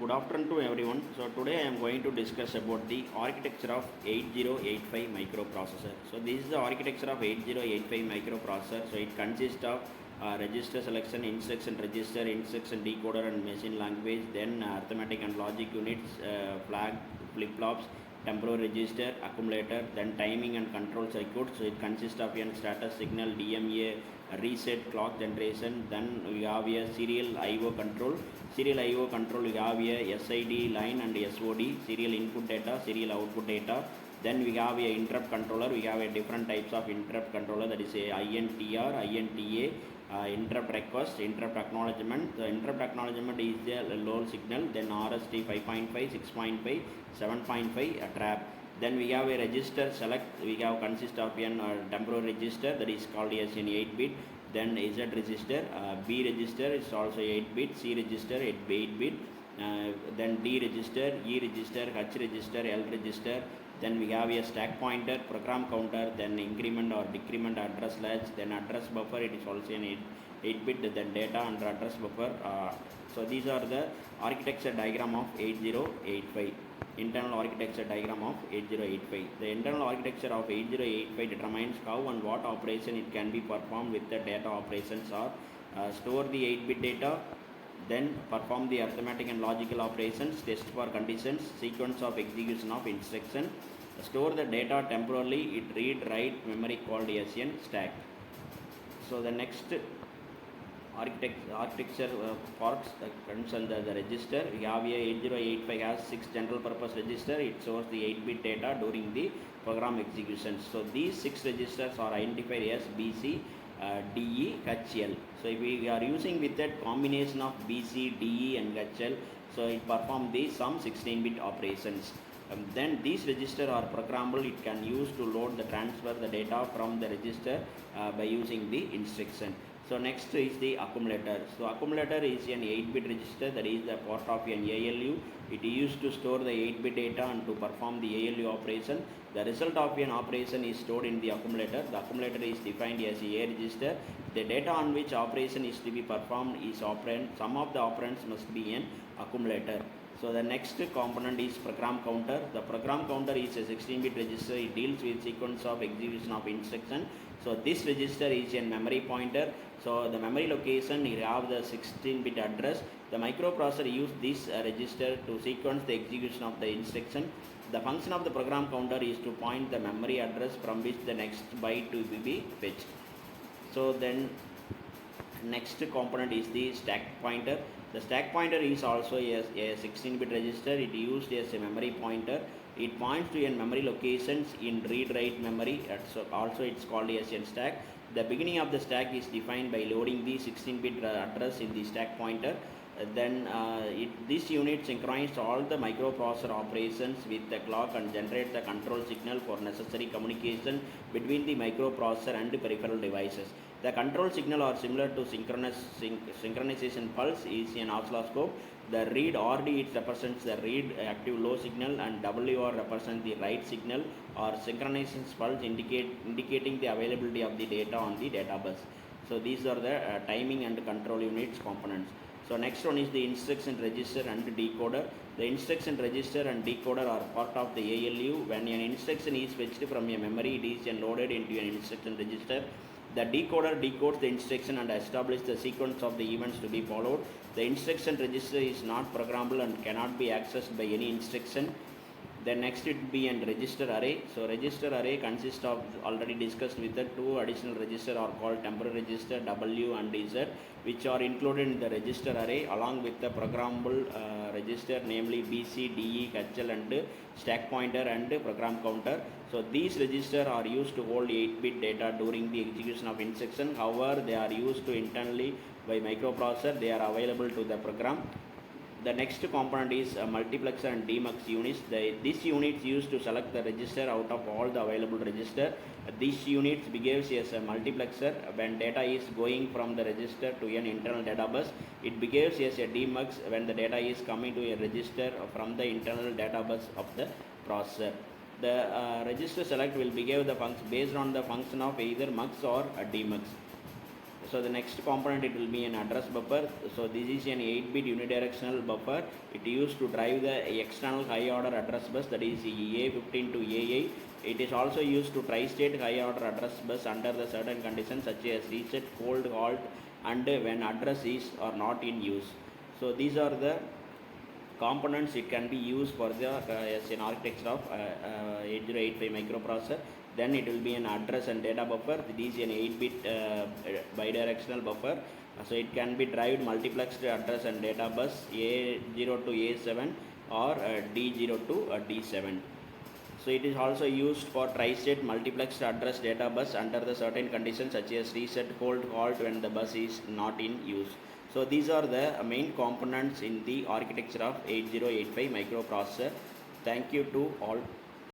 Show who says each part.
Speaker 1: Good afternoon to everyone. So today I am going to discuss about the architecture of 8085 microprocessor. So this is the architecture of 8085 microprocessor. So it consists of register selection, instruction register, instruction decoder and machine language, then arithmetic and logic units, flag, flip-flops, temporal register, accumulator, then timing and control circuit. So it consists of a status signal, DMA, reset, clock generation, then we have a serial IO control. Serial IO control, we have a SID line and SOD, serial input data, serial output data. Then we have a interrupt controller. We have a different types of interrupt controller, that is a INTR, INTA, interrupt request, interrupt acknowledgement. The interrupt acknowledgement is the low signal, then RST 5.5, 6.5, 7.5 trap. Then we have a register select. We have consist of a temporal register, that is called as an 8-bit. Then Z register, B register is also 8-bit, C register 8-bit, then D register, E register, H register, L register. Then we have a stack pointer, program counter, then increment or decrement address latch, then address buffer, it is also an 8-bit, then data under address buffer. So these are the architecture diagram of 8085. Internal architecture diagram of 8085. The internal architecture of 8085 determines how and what operation it can be performed with the data operations or store the 8-bit data, then perform the arithmetic and logical operations, test for conditions, sequence of execution of instruction, store the data temporarily, it read write memory called as a stack. So the next architecture parts concern the register. We have a 8085 has 6 general purpose register. It stores the 8-bit data during the program execution. So these 6 registers are identified as BC, DE, HL. So if we are using with that combination of BC, DE and HL, so it perform the some 16-bit operations. Then these registers are programmable. It can use to load the transfer the data from the register by using the instruction. So next is the accumulator. So accumulator is an 8-bit register, that is the part of an ALU. It is used to store the 8-bit data and to perform the ALU operation. The result of an operation is stored in the accumulator. The accumulator is defined as a register. The data on which operation is to be performed is operand. Some of the operands must be an accumulator. So the next component is program counter. The program counter is a 16-bit register. It deals with sequence of execution of instruction. So this register is a memory pointer. So the memory location, you have the 16-bit address. The microprocessor use this register to sequence the execution of the instruction. The function of the program counter is to point the memory address from which the next byte to be fetched. So then next component is the stack pointer. The stack pointer is also a 16-bit register. It is used as a memory pointer. It points to a memory locations in read-write memory. So also it's called as a stack. The beginning of the stack is defined by loading the 16-bit address in the stack pointer. Then this unit synchronizes all the microprocessor operations with the clock and generates the control signal for necessary communication between the microprocessor and the peripheral devices. The control signal are similar to synchronization pulse is an oscilloscope. The read RD, it represents the read active low signal, and WR represents the write signal or synchronization pulse indicating the availability of the data on the data bus. So these are the timing and control units components. So next one is the instruction register and decoder. The instruction register and decoder are part of the ALU. When an instruction is fetched from a memory, it is loaded into an instruction register. The decoder decodes the instruction and establishes the sequence of the events to be followed. The instruction register is not programmable and cannot be accessed by any instruction. Then next it will be a register array. So register array consists of, already discussed with the 2 additional registers are called temporal register W and Z, which are included in the register array along with the programmable register, namely BC, DE, HL and stack pointer and program counter. So these registers are used to hold 8-bit data during the execution of instruction. However, they are used to internally by microprocessor. They are available to the program. The next component is multiplexer and demux units. This unit is used to select the register out of all the available register. This unit behaves as a multiplexer. When data is going from the register to an internal data bus, it behaves as a demux when the data is coming to a register from the internal data bus of the processor. The register select will behave the function based on the function of either mux or demux. So the next component, it will be an address buffer. So this is an 8-bit unidirectional buffer. It used to drive the external high order address bus, that is A15 to A8. It is also used to tri-state high order address bus under the certain conditions such as reset, hold, halt, and when address is or not in use. So these are the components it can be used for the as an architecture of 8085 microprocessor. Then it will be an address and data buffer. This is an 8-bit bidirectional buffer. So it can be derived multiplexed address and data bus A0 to A7 or D0 to D7. So it is also used for tri-state multiplexed address data bus under the certain conditions such as reset, hold, halt when the bus is not in use. So these are the main components in the architecture of 8085 microprocessor. Thank you to all.